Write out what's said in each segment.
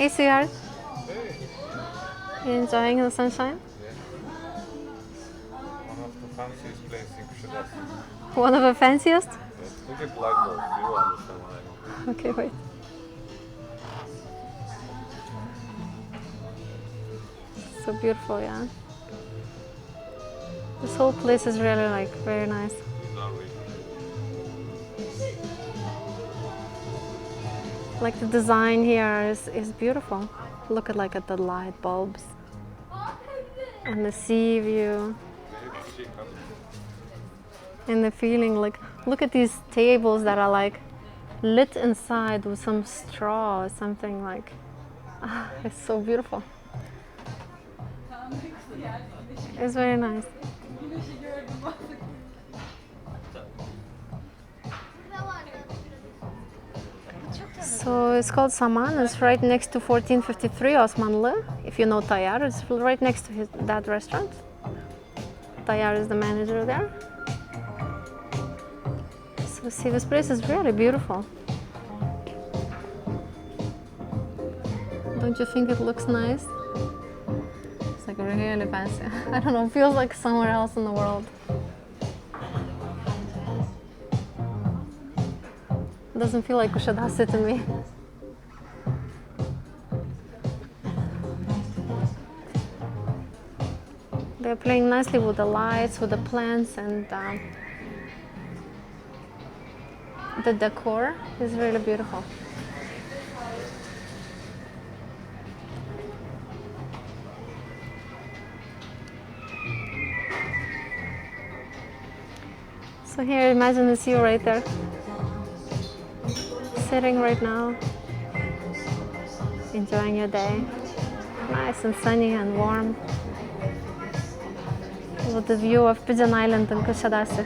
Hey, sweetheart. Hey. You enjoying the sunshine? One of the fanciest places in Kuşadası. One of the fanciest? Yes. Look at the light bulbs. You will understand what I mean. Okay, wait. So beautiful, yeah. This whole place is really like very nice. These are really Like the design here is beautiful. Look at the light bulbs and the sea view and the feeling. Like look at these tables that are like lit inside with some straw or something like. It's so beautiful. It's very nice. So it's called Saman. It's right next to 1453 Osmanlı. If you know Tayyar, it's right next to that restaurant. Tayyar is the manager there. So see, this place is really beautiful. Don't you think it looks nice? It's like really fancy. I don't know, it feels like somewhere else in the world. It doesn't feel like Kuşadası to me. They're playing nicely with the lights, with the plants, and the decor is really beautiful. So here, imagine it's you right there. Sitting right now, enjoying your day, nice and sunny and warm, with the view of Pigeon Island in Kuşadası.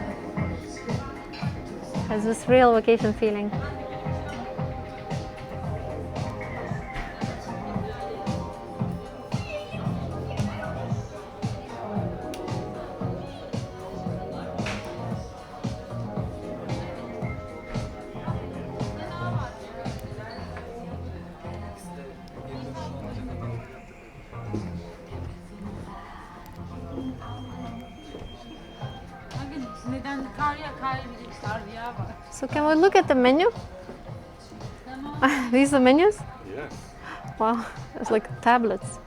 Has this real vacation feeling. So can we look at the menu? These are menus? Yes. Wow, it's like tablets.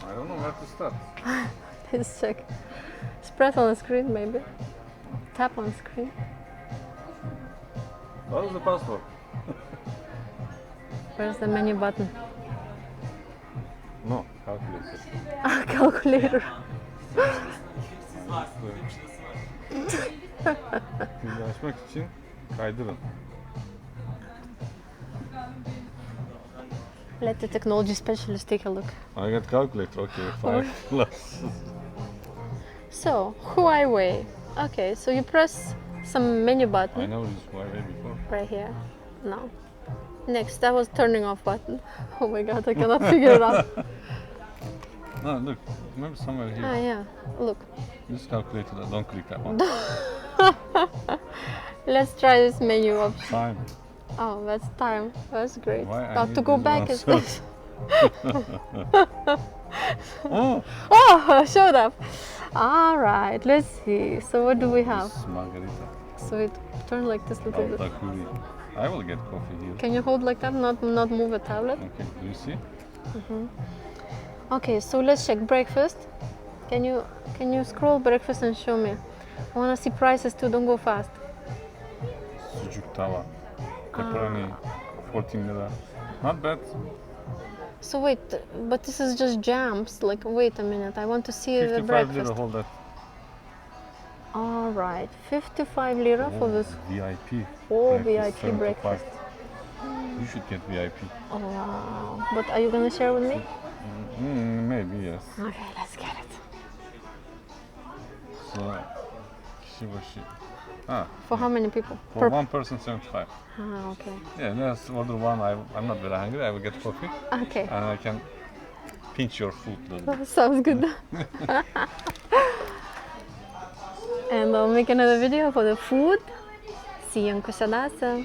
I don't know where to start. Let's check. Just press on the screen maybe. Tap on screen. What is the password? Where's the menu button? No, calculator. Calculator. Şimdi açmak için kaydırın. Let the technology specialist take a look. I got calculator. Okay, 5 plus. So, Huawei. Okay, so you press some menu I button know this Huawei before. right here. No. Next, that was turning off button. Oh my god, I cannot figure it out. No, look. Maybe somewhere here. Ah, yeah. Look. This calculator. Don't click that one. Let's try this menu option. Time. Oh, that's time. That's great. Why I Now need to go this back one is. first? Oh, Oh, showed up. All right, let's see. So what do we have? this is margarita. So it turned like this little bit. Altakuri. I will get coffee here. Can you hold like that? Not move a tablet. Okay, do you see? Okay, so let's check breakfast. Can you scroll breakfast and show me? I wanna see prices too. Don't go fast. Sucuk tava. Pepperoni. 14 lira. Not bad. So wait, but this is just jams. Like, wait a minute. I want to see the 55 breakfast. lira, hold that. All right, 55 lira for this. VIP. Oh, breakfast, VIP breakfast. 75. You should get VIP. Oh wow! But are you gonna share with me? Maybe, yes. Okay, let's get it. So, kişi başı. Ah, For how many people? for one person 75. Ah, okay. Yeah, let's order one. I'm not very hungry. I will get coffee. Okay. And I can pinch your food a little bit. Sounds good. And I'll make another video for the food. See you in Kuşadası.